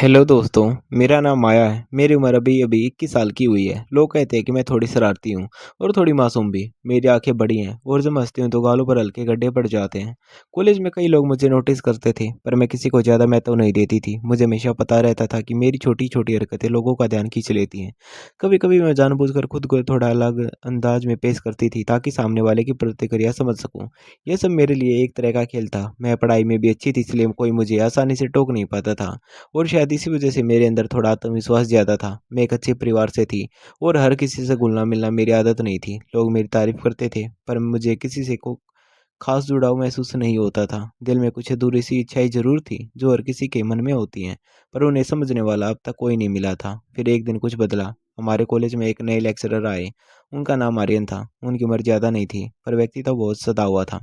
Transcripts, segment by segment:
Hello दोस्तों, मेरा नाम माया है। मेरी उम्र अभी-अभी 21 साल की हुई है। लोग कहते हैं कि मैं थोड़ी शरारती हूँ और थोड़ी मासूम भी। मेरी आंखें बड़ी हैं और जब हँसती हूँ तो गालों पर हल्के गड्ढे पड़ जाते हैं। कॉलेज में कई लोग मुझे नोटिस करते थे, पर मैं किसी को ज़्यादा महत्व नहीं देती थी। मुझे हमेशा पता रहता था कि मेरी छोटी-छोटी हरकतें लोगों का ध्यान खींच लेती हैं। कभी-कभी मैं जानबूझकर खुद को थोड़ा अलग अंदाज में पेश करती थी ताकि सामने वाले की प्रतिक्रिया समझ सकूँ। यह सब मेरे लिए एक तरह का खेल था। मैं पढ़ाई में भी अच्छी थी, इसलिए कोई मुझे आसानी से टोक नहीं पाता था। और शायद इसी वजह से मेरे अंदर थोड़ा आत्मविश्वास ज़्यादा था। मैं एक अच्छे परिवार से थी और हर किसी से घुलना-मिलना मेरी आदत नहीं थी। लोग मेरी तारीफ़ करते थे, पर मुझे किसी से को ख़ास जुड़ाव महसूस नहीं होता था। दिल में कुछ अधूरी-सी इच्छाएँ ज़रूर थी, जो हर किसी के मन में होती हैं, पर उन्हें समझने वाला अब तक कोई नहीं मिला था। फिर एक दिन कुछ बदला। हमारे कॉलेज में एक नए लेक्चरर आए। उनका नाम आर्यन था। उनकी उम्र ज़्यादा नहीं थी, पर व्यक्तित्व बहुत सधा हुआ था।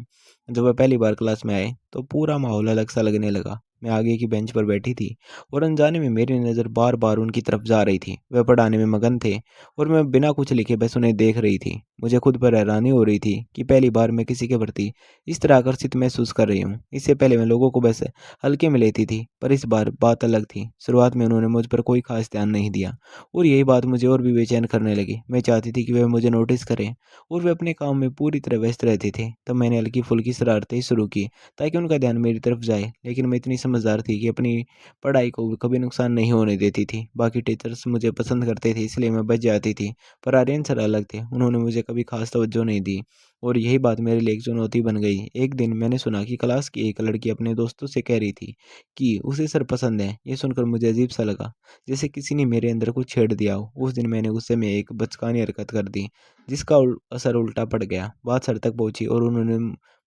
जब वह पहली बार क्लास में आए, तो पूरा माहौल अलग-सा लगने लगा। मैं आगे की बेंच पर बैठी थी और अनजाने में मेरी नज़र बार-बार उनकी तरफ जा रही थी। वह पढ़ाने में मगन थे और मैं बिना कुछ लिखे बस उन्हें देख रही थी। मुझे खुद पर हैरानी हो रही थी कि पहली बार मैं किसी के प्रति इस तरह आकर्षित महसूस कर रही हूँ। इससे पहले मैं लोगों को बस हल्के में लेती थी, पर इस बार बात अलग थी। शुरुआत में उन्होंने मुझ पर कोई खास ध्यान नहीं दिया और यही बात मुझे और भी बेचैन करने लगी। मैं चाहती थी कि वह मुझे नोटिस करें और वे अपने काम में पूरी तरह व्यस्त रहते थे। तब मैंने हल्की-फुल्की शरारतें शुरू की ताकि उनका ध्यान मेरी तरफ जाए, लेकिन मैं इतनी समझदार थी कि अपनी पढ़ाई को कभी नुकसान नहीं होने देती थी। बाकी टीचर्स मुझे पसंद करते थे, इसलिए मैं बच जाती थी, पर आर्यन सर अलग थे। उन्होंने मुझे कभी खास तवज्जो नहीं दी और यही बात मेरे लिए एक चुनौती बन गई। एक दिन मैंने सुना कि क्लास की एक लड़की अपने दोस्तों से कह रही थी कि उसे सर पसंद है। ये सुनकर मुझे अजीब-सा लगा, जैसे किसी ने मेरे अंदर कुछ छेड़ दिया हो। उस दिन मैंने गुस्से में एक बचकानी हरकत कर दी, जिसका असर उल्टा पड़ गया। बात सर तक पहुँची और उन्होंने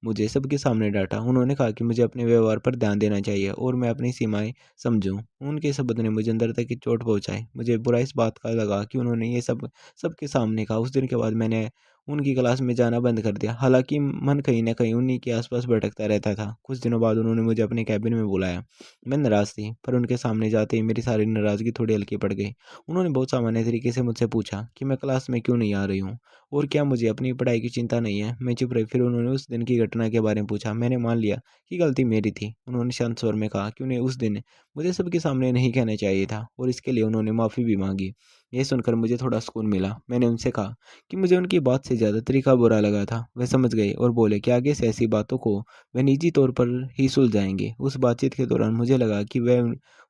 मुझे सबके सामने डाँटा। उन्होंने कहा कि मुझे अपने व्यवहार पर ध्यान देना चाहिए और मैं अपनी सीमाएँ समझूँ। उनके शब्द ने मुझे अंदर तक की चोट पहुँचाई। मुझे बुरा इस बात का लगा कि उन्होंने ये सब सबके सामने कहा। उस दिन के बाद मैंने उनकी क्लास में जाना बंद कर दिया। हालाँकि मन कहीं न कहीं उन्हीं के आस-पास भटकता रहता था। कुछ दिनों बाद उन्होंने मुझे अपने केबिन में बुलाया। मैं नाराज़ थी, पर उनके सामने जाते ही मेरी सारी नाराज़गी थोड़ी हल्की पड़ गई। उन्होंने बहुत सामान्य तरीके से मुझसे पूछा कि मैं क्लास में क्यों नहीं आ रही हूँ और क्या मुझे अपनी पढ़ाई की चिंता नहीं है। मैं चुप रही। फिर उन्होंने उस दिन की घटना के बारे में पूछा। मैंने मान लिया कि गलती मेरी थी। उन्होंने शांत स्वर में कहा कि उन्हें उस दिन मुझे सबके सामने नहीं कहना चाहिए था और इसके लिए उन्होंने माफ़ी भी माँगी। ये सुनकर मुझे थोड़ा सुकून मिला। मैंने उनसे कहा कि मुझे उनकी बात से ज़्यादा तरीका बुरा लगा था। वे समझ गए और बोले कि आगे से ऐसी बातों को वे निजी तौर पर ही सुलझाएँगे। उस बातचीत के दौरान मुझे लगा कि वे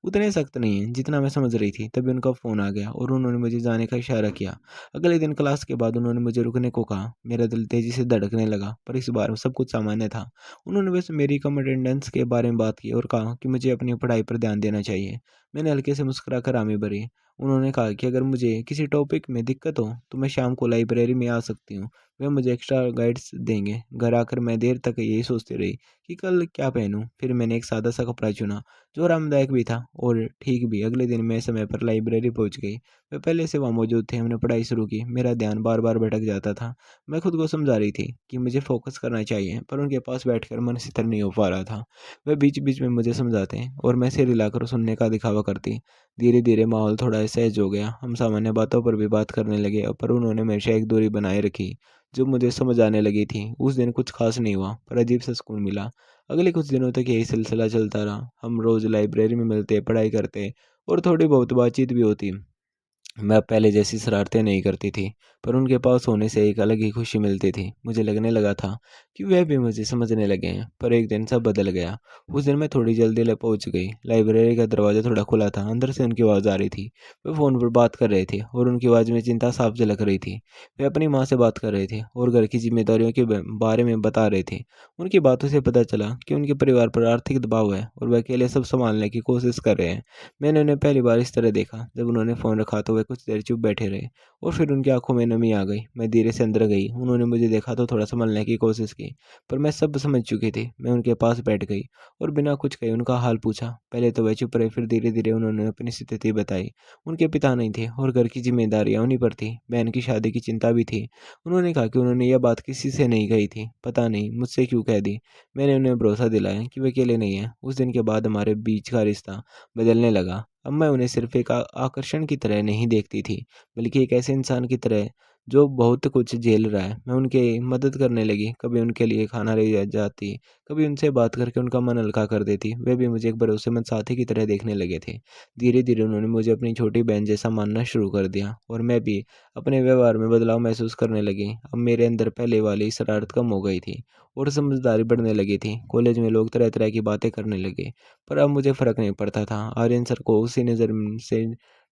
उतने सख्त नहीं हैं जितना मैं समझ रही थी। तभी उनका फ़ोन आ गया और उन्होंने मुझे जाने का इशारा किया। अगले दिन क्लास के बाद उन्होंने मुझे रुकने को कहा। मेरा दिल तेज़ी से धड़कने लगा, पर इस बार सब कुछ सामान्य था। उन्होंने बस मेरी कम अटेंडेंस के बारे में बात की और कहा कि मुझे अपनी पढ़ाई पर ध्यान देना चाहिए। मैंने हल्के से मुस्कुराकर हामी भरी। उन्होंने कहा कि अगर मुझे किसी टॉपिक में दिक्कत हो, तो मैं शाम को लाइब्रेरी में आ सकती हूँ। वे मुझे एक्स्ट्रा गाइड्स देंगे। घर आकर मैं देर तक यही सोचती रही कि कल क्या पहनूँ। फिर मैंने एक सादा-सा कपड़ा चुना, जो आरामदायक भी था और ठीक भी। अगले दिन मैं समय पर लाइब्रेरी पहुँच गई। वे पहले से वहाँ मौजूद थे। हमने पढ़ाई शुरू की। मेरा ध्यान बार-बार भटक जाता था। मैं खुद को समझा रही थी कि मुझे फ़ोकस करना चाहिए, पर उनके पास बैठकर मन स्थिर नहीं हो पा रहा था। वे बीच-बीच में मुझे समझाते और मैं सिर हिलाकर सुनने का दिखावा करती। धीरे-धीरे माहौल थोड़ा सहज हो गया। हम सामान्य बातों पर भी बात करने लगे, पर उन्होंने हमेशा एक दूरी बनाए रखी, जो मुझे समझ आने लगी थी। उस दिन कुछ खास नहीं हुआ, पर अजीब-सा सुकून मिला। अगले कुछ दिनों तक यही सिलसिला चलता रहा। हम रोज़ लाइब्रेरी में मिलते, पढ़ाई करते और थोड़ी बहुत बातचीत भी होती। मैं अब पहले जैसी शरारतें नहीं करती थी, पर उनके पास होने से एक अलग ही खुशी मिलती थी। मुझे लगने लगा था कि वह भी मुझे समझने लगे हैं, पर एक दिन सब बदल गया। उस दिन मैं थोड़ी जल्दी पहुंच गई। लाइब्रेरी का दरवाज़ा थोड़ा खुला था, अंदर से उनकी आवाज़ आ रही थी। वे फ़ोन पर बात कर रहे थे और उनकी आवाज़ में चिंता साफ झलक रही थी। वे अपनी माँ से बात कर रहे थे और घर की जिम्मेदारियों के बारे में बता रहे थे। उनकी बातों से पता चला कि उनके परिवार पर आर्थिक दबाव है और वे अकेले सब संभालने की कोशिश कर रहे हैं। मैंने उन्हें पहली बार इस तरह देखा। जब उन्होंने फ़ोन रखा तो वे कुछ देर चुप बैठे रहे और फिर उनकी आंखों में नमी आ गई। मैं धीरे से अंदर गई। उन्होंने मुझे देखा तो थोड़ा संभलने की कोशिश की, पर मैं सब समझ चुकी थी। मैं उनके पास बैठ गई और बिना कुछ कहे उनका हाल पूछा। पहले तो वे चुप रहे, फिर धीरे-धीरे उन्होंने अपनी स्थिति बताई। उनके पिता नहीं थे और घर की ज़िम्मेदारियाँ उन्हीं पर थी। बहन की शादी की चिंता भी थी। उन्होंने कहा कि उन्होंने यह बात किसी से नहीं कही थी। पता नहीं मुझसे क्यों कह दी। मैंने उन्हें भरोसा दिलाया कि वे अकेले नहीं हैं। उस दिन के बाद हमारे बीच का रिश्ता बदलने लगा। अब मैं उन्हें सिर्फ़ एक आकर्षण की तरह नहीं देखती थी, बल्कि एक ऐसे इंसान की तरह जो बहुत कुछ झेल रहा है। मैं उनकी मदद करने लगी, कभी उनके लिए खाना ले जाती, कभी उनसे बात करके उनका मन हल्का कर देती। वे भी मुझे एक भरोसेमंद साथी की तरह देखने लगे थे। धीरे-धीरे उन्होंने मुझे अपनी छोटी बहन जैसा मानना शुरू कर दिया और मैं भी अपने व्यवहार में बदलाव महसूस करने लगी। अब मेरे अंदर पहले वाली शरारत कम हो गई थी और समझदारी बढ़ने लगी थी। कॉलेज में लोग तरह-तरह की बातें करने लगे, पर अब मुझे फ़र्क नहीं पड़ता था। आर्यन सर को उसी नज़र से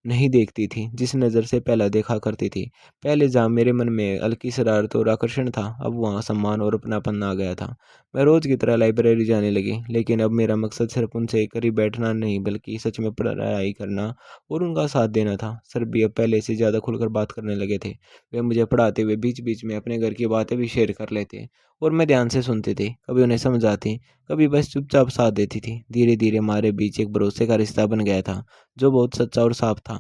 नहीं देखती थी, जिस नज़र से पहले देखा करती थी। पहले जहाँ मेरे मन में हल्की शरारत और आकर्षण था, अब वहाँ सम्मान और अपनापन आ गया था। मैं रोज़ की तरह लाइब्रेरी जाने लगी, लेकिन अब मेरा मकसद सिर्फ उनसे करीब बैठना नहीं, बल्कि सच में पढ़ाई करना और उनका साथ देना था। सर भी अब पहले से ज़्यादा खुलकर बात करने लगे थे। वे मुझे पढ़ाते हुए बीच-बीच में अपने घर की बातें भी शेयर कर लेते और मैं ध्यान से सुनती थी। कभी उन्हें समझाती, कभी बस चुपचाप साथ देती थी। धीरे-धीरे हमारे बीच एक भरोसे का रिश्ता बन गया था, जो बहुत सच्चा और साफ था।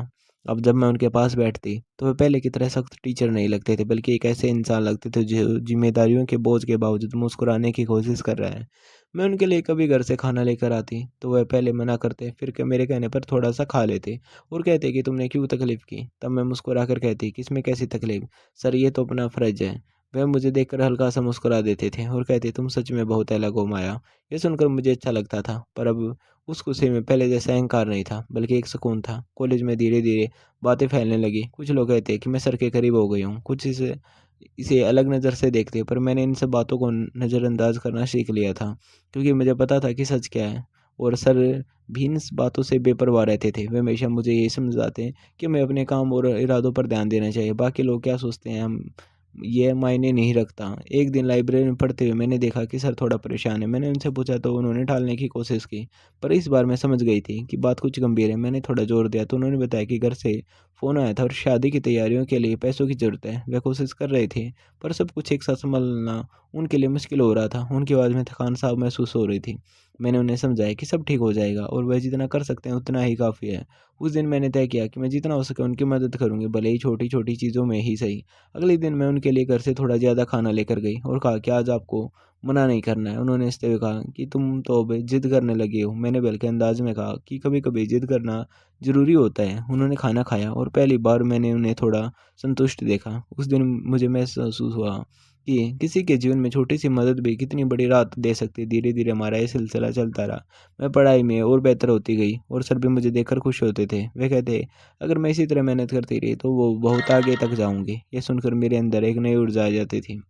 अब जब मैं उनके पास बैठती, तो वे पहले की तरह सख्त टीचर नहीं लगते थे, बल्कि एक ऐसे इंसान लगते थे जो ज़िम्मेदारियों के बोझ के बावजूद मुस्कुराने की कोशिश कर रहा है। मैं उनके लिए कभी घर से खाना लेकर आती, तो वह पहले मना करते, फिर मेरे कहने पर थोड़ा-सा खा लेते और कहते कि तुमने क्यों तकलीफ़ की? तब मैं मुस्कुराकर कहती कि इसमें कैसी तकलीफ़? सर, ये तो अपना फ़र्ज़ है। वह मुझे देखकर हल्का-सा मुस्कुरा देते थे और कहते, तुम सच में बहुत अलग हो माया। ये सुनकर मुझे अच्छा लगता था, पर अब उस खुशी में पहले जैसा अहंकार नहीं था, बल्कि एक सुकून था। कॉलेज में धीरे-धीरे बातें फैलने लगी। कुछ लोग कहते कि मैं सर के करीब हो गई हूँ, कुछ इसे इसे अलग नज़र से देखते, पर मैंने इन सब बातों को नज़रअंदाज करना सीख लिया था, क्योंकि मुझे पता था कि सच क्या है। और सर भी इन बातों से बेपरवाह रहते थे। वे हमेशा मुझे यही समझाते कि मैं अपने काम और इरादों पर ध्यान देना चाहिए, बाकी लोग क्या सोचते हैं हम ये मायने नहीं रखता। एक दिन लाइब्रेरी में पढ़ते हुए मैंने देखा कि सर थोड़ा परेशान है। मैंने उनसे पूछा तो उन्होंने टालने की कोशिश की, पर इस बार मैं समझ गई थी कि बात कुछ गंभीर है। मैंने थोड़ा जोर दिया तो उन्होंने बताया कि घर से फ़ोन आया था और शादी की तैयारियों के लिए पैसों की ज़रूरत है। वे कोशिश कर रहे थे, पर सब कुछ एक साथ सँभालना उनके लिए मुश्किल हो रहा था। उनकी आवाज़ में थकान सा महसूस हो रही थी। मैंने उन्हें समझाया कि सब ठीक हो जाएगा और वह जितना कर सकते हैं उतना ही काफ़ी है। उस दिन मैंने तय किया कि मैं जितना हो सके उनकी मदद करूँगी, भले ही छोटी-छोटी चीज़ों में ही सही। अगले दिन मैं उनके लिए घर से थोड़ा ज़्यादा खाना लेकर गई और कहा कि आज आपको मना नहीं करना है। उन्होंने हँसते हुए कहा कि तुम तो अब ज़िद करने लगे हो। मैंने बल्कि अंदाज़ में कहा कि कभी-कभी ज़िद करना ज़रूरी होता है। उन्होंने खाना खाया और पहली बार मैंने उन्हें थोड़ा संतुष्ट देखा। उस दिन मुझे महसूस हुआ कि किसी के जीवन में छोटी-सी मदद भी कितनी बड़ी राहत दे सकती है। धीरे-धीरे हमारा ये सिलसिला चलता रहा। मैं पढ़ाई में और बेहतर होती गई और सर भी मुझे देखकर खुश होते थे। वे कहते, अगर मैं इसी तरह मेहनत करती रही तो वो बहुत आगे तक जाऊँगी। ये सुनकर मेरे अंदर एक नई ऊर्जा आ जाती थी।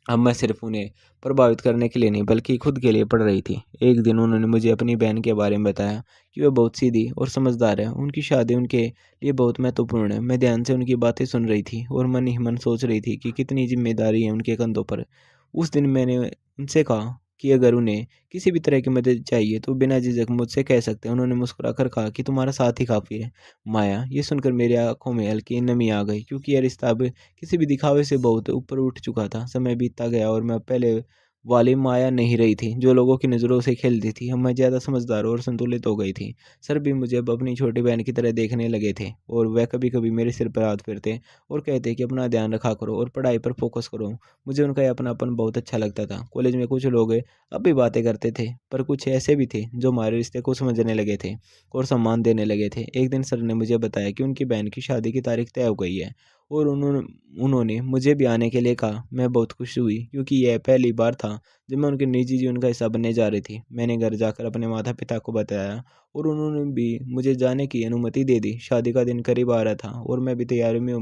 अब मैं सिर्फ़ उन्हें प्रभावित करने के लिए नहीं, बल्कि खुद के लिए पढ़ रही थी। एक दिन उन्होंने मुझे अपनी बहन के बारे में बताया कि वह बहुत सीधी और समझदार है। उनकी शादी उनके लिए बहुत महत्वपूर्ण है। मैं ध्यान से उनकी बातें सुन रही थी और मन ही मन सोच रही थी कि कितनी ज़िम्मेदारी है उनके कंधों पर। उस दिन मैंने उनसे कहा कि अगर उन्हें किसी भी तरह की मदद चाहिए तो बिना झिझक मुझसे कह सकते हैं। उन्होंने मुस्कुराकर कहा कि तुम्हारा साथ ही काफ़ी है माया। ये सुनकर मेरी आँखों में हल्की नमी आ गई, क्योंकि यह रिश्ता अब किसी भी दिखावे से बहुत ऊपर उठ चुका था। समय बीतता गया और मैं पहले वाली माया नहीं रही थी, जो लोगों की नज़रों से खेलती थी। अब मैं ज़्यादा समझदार और संतुलित हो गई थी। सर भी मुझे अब अपनी छोटी बहन की तरह देखने लगे थे और वह कभी-कभी मेरे सिर पर हाथ फेरते और कहते कि अपना ध्यान रखा करो और पढ़ाई पर फ़ोकस करो। मुझे उनका ये अपनापन बहुत अच्छा लगता था। कॉलेज में कुछ लोग अब भी बातें करते थे, पर कुछ ऐसे भी थे जो हमारे रिश्ते को समझने लगे थे और सम्मान देने लगे थे। एक दिन सर ने मुझे बताया कि उनकी बहन की शादी की तारीख तय हो गई है और उन्होंने उन्होंने मुझे भी आने के लिए कहा। मैं बहुत खुश हुई, क्योंकि यह पहली बार था जब मैं उनके निजी जीवन का हिस्सा बनने जा रही थी। मैंने घर जाकर अपने माता-पिता को बताया और उन्होंने भी मुझे जाने की अनुमति दे दी। शादी का दिन करीब आ रहा था और मैं भी तैयारियों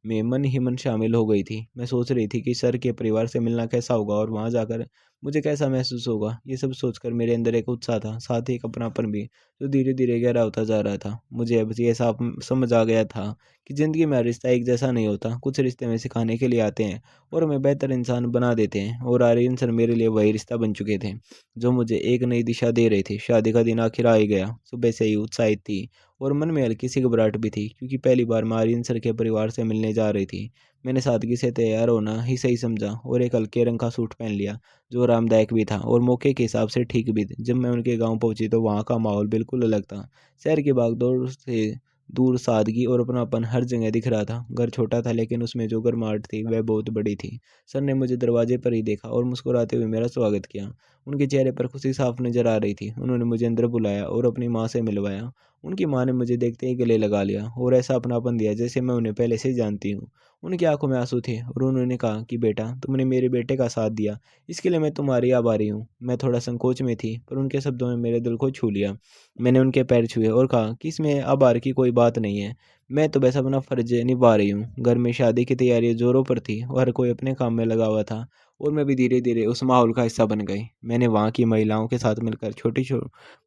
में मन ही मन शामिल हो गई थी। मैं सोच रही थी कि सर के परिवार से मिलना कैसा होगा और वहाँ जाकर मुझे कैसा महसूस होगा। ये सब सोचकर मेरे अंदर एक उत्साह था, साथ ही एक अपनापन भी, जो धीरे-धीरे गहरा होता जा रहा था। मुझे अब ये साफ समझ आ गया था कि ज़िंदगी में हर रिश्ता एक जैसा नहीं होता। कुछ रिश्ते हमें सिखाने के लिए आते हैं और हमें बेहतर इंसान बना देते हैं, और आर्यन सर मेरे लिए वही रिश्ता बन चुके थे, जो मुझे एक नई दिशा दे रहे थे। शादी का दिन आखिर आ ही गया। सुबह से ही उत्साहित थी और मन में हल्की सी घबराहट भी थी, क्योंकि पहली बार मैं आर्यन सर के परिवार से मिलने जा रही थी। मैंने सादगी से तैयार होना ही सही समझा और एक हल्के रंग का सूट पहन लिया, जो आरामदायक भी था और मौके के हिसाब से ठीक भी। जब मैं उनके गाँव पहुंची तो वहाँ का माहौल बिल्कुल अलग था। शहर की भागदौड़ से दूर सादगी और अपनापन हर जगह दिख रहा था। घर छोटा था, लेकिन उसमें जो गर्माहट थी वह बहुत बड़ी थी। सर ने मुझे दरवाजे पर ही देखा और मुस्कुराते हुए मेरा स्वागत किया। उनके चेहरे पर खुशी साफ नजर आ रही थी। उन्होंने मुझे अंदर बुलाया और अपनी माँ से मिलवाया। उनकी माँ ने मुझे देखते ही गले लगा लिया और ऐसा अपनापन दिया जैसे मैं उन्हें पहले से ही जानती हूँ। उनकी आंखों में आंसू थे और उन्होंने कहा कि बेटा, तुमने मेरे बेटे का साथ दिया, इसके लिए मैं तुम्हारी आभारी हूँ। मैं थोड़ा संकोच में थी, पर उनके शब्दों ने मेरे दिल को छू लिया। मैंने उनके पैर छुए और कहा कि इसमें आभार की कोई बात नहीं है। मैं तो बस अपना फर्ज निभा रही हूँ। घर में शादी की तैयारियां जोरों पर थी और हर कोई अपने काम में लगा हुआ था, और मैं भी धीरे धीरे उस माहौल का हिस्सा बन गई। मैंने वहाँ की महिलाओं के साथ मिलकर छोटे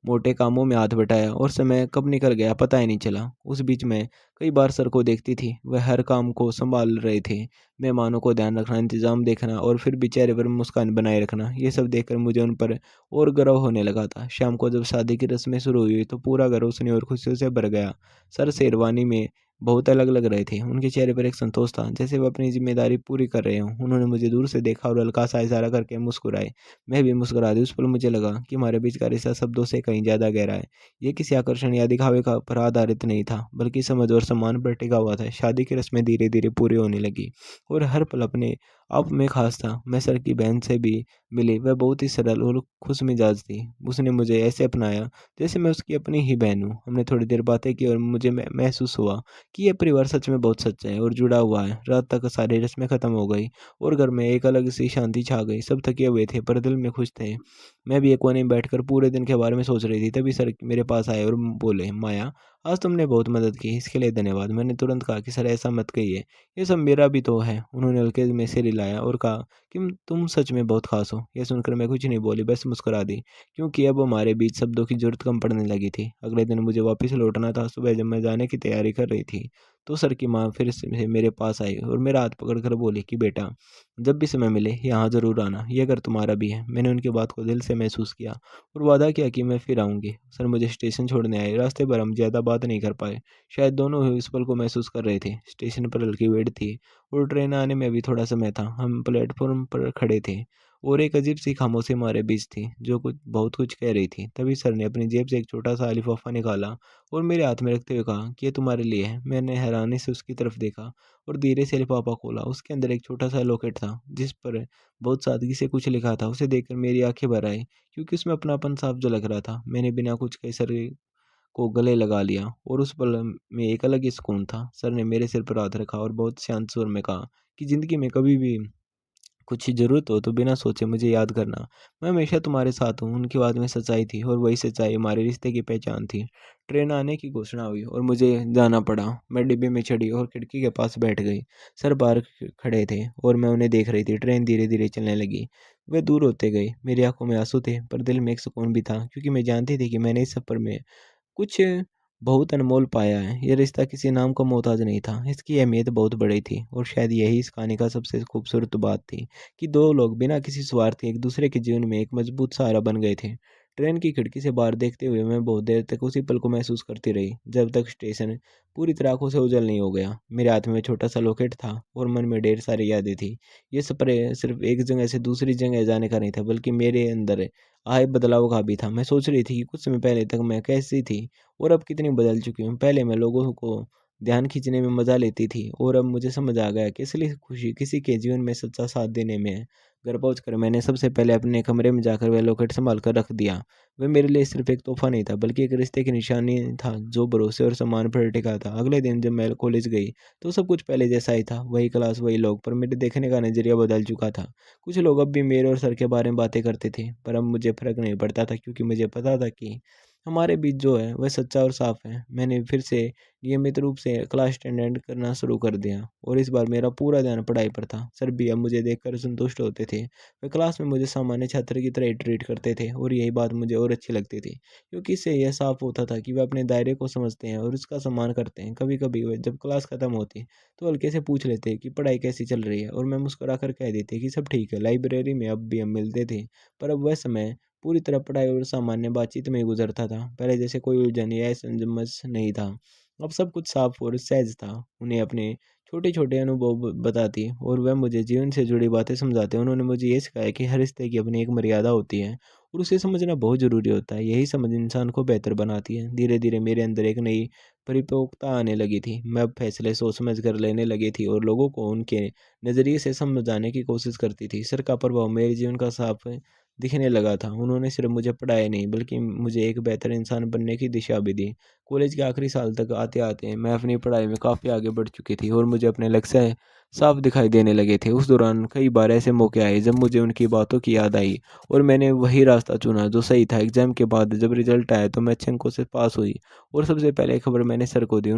मोटे कामों में हाथ बटाया और समय कब निकल गया पता ही नहीं चला। उस बीच में कई बार सर को देखती थी, वह हर काम को संभाल रहे थे। मेहमानों को ध्यान रखना, इंतजाम देखना और फिर भी चेहरे पर मुस्कान बनाए रखना, ये सब देखकर मुझे उन पर और गर्व होने लगा था। शाम को जब शादी की रस्में शुरू हुई तो पूरा घर रोशनी और खुशियों से भर गया। सर शेरवानी में बहुत अलग लग रहे थे। उनके चेहरे पर एक संतोष था, जैसे वो अपनी जिम्मेदारी पूरी कर रहे हों। उन्होंने मुझे दूर से देखा और हल्का सा इशारा करके मुस्कुराए। मैं भी मुस्कुरा दी। उस पल मुझे लगा कि हमारे बीच का रिश्ता शब्दों से कहीं ज़्यादा गहरा है। ये किसी आकर्षण या दिखावे का पर आधारित नहीं था, बल्कि समझ और सम्मान पर टिका हुआ था। शादी की रस्में धीरे धीरे पूरी होने लगी और हर पल अपने आप में खास था। मैं सर की बहन से भी मिली। वह बहुत ही सरल और खुश मिजाज थी। उसने मुझे ऐसे अपनाया जैसे मैं उसकी अपनी ही बहन हूँ। हमने थोड़ी देर बातें की और मुझे महसूस हुआ कि यह परिवार सच में बहुत सच्चा है और जुड़ा हुआ है। रात तक सारी रस्में खत्म हो गई और घर में एक अलग सी शांति छा गई। सब थके हुए थे पर दिल में खुश थे। मैं भी एक कोने में बैठकर पूरे दिन के बारे में सोच रही थी। तभी सर मेरे पास आए और बोले, माया, आज तुमने बहुत मदद की, इसके लिए धन्यवाद। मैंने तुरंत कहा कि सर ऐसा मत कहिए, ये सब मेरा भी तो है। उन्होंने हल्के में सिर हिलाया और कहा कि तुम सच में बहुत खास हो। यह सुनकर मैं कुछ नहीं बोली, बस मुस्कुरा दी, क्योंकि अब हमारे बीच शब्दों की जरूरत कम पड़ने लगी थी। अगले दिन मुझे वापस लौटना था। सुबह जब मैं जाने की तैयारी कर रही थी तो सर की माँ फिर से मेरे पास आई और मेरा हाथ पकड़कर बोली कि बेटा, जब भी समय मिले यहाँ ज़रूर आना, यह घर तुम्हारा भी है। मैंने उनकी बात को दिल से महसूस किया और वादा किया कि मैं फिर आऊँगी। सर मुझे स्टेशन छोड़ने आए। रास्ते पर हम ज़्यादा बात नहीं कर पाए। शायद दोनों ही इस पल को महसूस कर रहे थे। स्टेशन पर हल्की भीड़ थी और ट्रेन आने में भी थोड़ा समय था। हम प्लेटफॉर्म पर खड़े थे और एक अजीब सी खामोशी हमारे बीच थी, जो बहुत कुछ कह रही थी। तभी सर ने अपनी जेब से एक छोटा सा लिफाफा निकाला और मेरे हाथ में रखते हुए कहा कि ये तुम्हारे लिए है। मैंने हैरानी से उसकी तरफ देखा और धीरे से लिफाफा खोला। उसके अंदर एक छोटा सा लॉकेट था जिस पर बहुत सादगी से कुछ लिखा था। उसे देखकर मेरी आंखें भर आई, क्योंकि उसमें अपनापन साफ झलक रहा था। मैंने बिना कुछ कहे सर को गले लगा लिया और उस पल में एक अलग ही सुकून था। सर ने मेरे सिर पर हाथ रखा और बहुत शांत स्वर में कहा कि जिंदगी में कभी भी कुछ ज़रूरत हो तो बिना सोचे मुझे याद करना, मैं हमेशा तुम्हारे साथ हूँ। उनकी बात में सच्चाई थी और वही सच्चाई हमारे रिश्ते की पहचान थी। ट्रेन आने की घोषणा हुई और मुझे जाना पड़ा। मैं डिब्बे में चढ़ी और खिड़की के पास बैठ गई। सर बाहर खड़े थे और मैं उन्हें देख रही थी। ट्रेन धीरे धीरे चलने लगी। वे दूर होते गए। मेरी आंखों में आंसू थे पर दिल में एक सुकून भी था, क्योंकि मैं जानती थी कि मैंने इस सफ़र में कुछ बहुत अनमोल पाया है। ये रिश्ता किसी नाम का मोहताज नहीं था। इसकी अहमियत बहुत बड़ी थी और शायद यही इस कहानी का सबसे खूबसूरत बात थी कि दो लोग बिना किसी स्वार्थ के एक दूसरे के जीवन में एक मजबूत सहारा बन गए थे। ट्रेन की खिड़की से बाहर देखते हुए मैं बहुत देर तक उसी पल को महसूस करती रही, जब तक स्टेशन पूरी तरह आंखों से ओझल नहीं हो गया। मेरे हाथ में छोटा सा लॉकेट था और मन में ढेर सारी यादें थी। ये सफर सिर्फ एक जगह से दूसरी जगह जाने का नहीं था, बल्कि मेरे अंदर आए बदलाव का भी था। मैं सोच रही थी कि कुछ समय पहले तक मैं कैसी थी और अब कितनी बदल चुकी हूँ। पहले मैं लोगों को ध्यान खींचने में मज़ा लेती थी और अब मुझे समझ आ गया कि असली खुशी किसी के जीवन में सच्चा साथ देने में है। घर पहुंचकर मैंने सबसे पहले अपने कमरे में जाकर वह लॉकेट संभाल कर रख दिया। वह मेरे लिए सिर्फ एक तोहफा नहीं था, बल्कि एक रिश्ते की निशानी था जो भरोसे और सम्मान पर टिका था। अगले दिन जब मैं कॉलेज गई तो सब कुछ पहले जैसा ही था। वही क्लास, वही लोग, पर मेरे देखने का नज़रिया बदल चुका था। कुछ लोग अब भी मेरे और सर के बारे में बातें करते थे, पर अब मुझे फ़र्क नहीं पड़ता था, क्योंकि मुझे पता था कि हमारे बीच जो है वह सच्चा और साफ है। मैंने फिर से नियमित रूप से क्लास अटेंडेंट करना शुरू कर दिया और इस बार मेरा पूरा ध्यान पढ़ाई पर था। सर भी अब मुझे देखकर संतुष्ट होते थे। वे क्लास में मुझे सामान्य छात्र की तरह ही ट्रीट करते थे और यही बात मुझे और अच्छी लगती थी, क्योंकि इससे यह साफ होता था कि वे अपने दायरे को समझते हैं और उसका सम्मान करते हैं। कभी कभी वे जब क्लास खत्म होती तो हल्के से पूछ लेते कि पढ़ाई कैसी चल रही है, और मैं मुस्कुरा कर कह देती कि सब ठीक है। लाइब्रेरी में अब भी हम मिलते थे, पर अब वह समय पूरी तरह पढ़ाई और सामान्य बातचीत में गुजरता था। पहले जैसे कोई उलझन या असमंजस नहीं था। अब सब कुछ साफ और सहज था। उन्हें अपने छोटे छोटे अनुभव बताती और वह मुझे जीवन से जुड़ी बातें समझाते। उन्होंने मुझे ये सिखाया कि हर रिश्ते की अपनी एक मर्यादा होती है और उसे समझना बहुत ज़रूरी होता है। यही समझ इंसान को बेहतर बनाती है। धीरे धीरे मेरे अंदर एक नई परिपक्वता आने लगी थी। मैं अब फैसले सोच समझ कर लेने लगी थी और लोगों को उनके नज़रिए से समझाने की कोशिश करती थी। सर का प्रभाव मेरे जीवन का साफ दिखने लगा था। उन्होंने सिर्फ मुझे पढ़ाया नहीं बल्कि मुझे एक बेहतर इंसान बनने की दिशा भी दी। कॉलेज के आखिरी साल तक आते-आते मैं अपनी पढ़ाई में काफ़ी आगे बढ़ चुकी थी और मुझे अपने लक्ष्य साफ दिखाई देने लगे थे। उस दौरान कई बार ऐसे मौके आए जब मुझे उनकी बातों की याद आई और मैंने वही रास्ता चुना जो सही था। एग्ज़ाम के बाद जब रिज़ल्ट आया तो मैं अच्छे अंकों से पास हुई और सबसे पहले खबर मैंने सर को दी।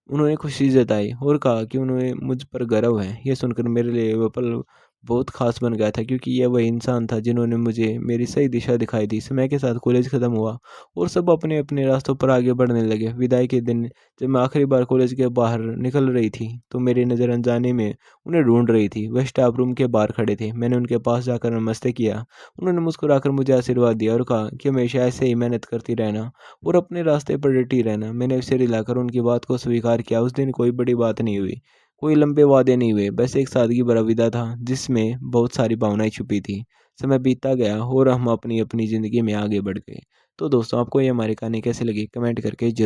उन्होंने खुशी जताई और कहा कि उन्हें मुझ पर गर्व है। ये सुनकर मेरे लिए वो पल बहुत ख़ास बन गया था क्योंकि ये वही इंसान था जिन्होंने मुझे मेरी सही दिशा दिखाई थी। समय के साथ कॉलेज ख़त्म हुआ और सब अपने-अपने रास्तों पर आगे बढ़ने लगे। विदाई के दिन जब मैं आखिरी बार कॉलेज के बाहर निकल रही थी तो मेरी नज़र अनजाने में उन्हें ढूँढ रही थी। वह स्टाफ रूम के बाहर खड़े थे। मैंने उनके पास जाकर नमस्ते किया। उन्होंने मुस्कुराकर मुझे आशीर्वाद दिया और कहा कि हमेशा ऐसे ही मेहनत करती रहना और अपने रास्ते पर डटी रहना। मैंने सिर हिलाकर उनकी बात को स्वीकार किया। उस दिन कोई बड़ी बात नहीं हुई, कोई लंबे वादे नहीं हुए, बस एक सादगी भरा विदा था जिसमें बहुत सारी भावनाएँ छुपी थी। समय बीतता गया और हम अपनी-अपनी ज़िंदगी में आगे बढ़ गए। तो दोस्तों आपको ये हमारी कहानी कैसी लगी? कमेंट करके ज़रूर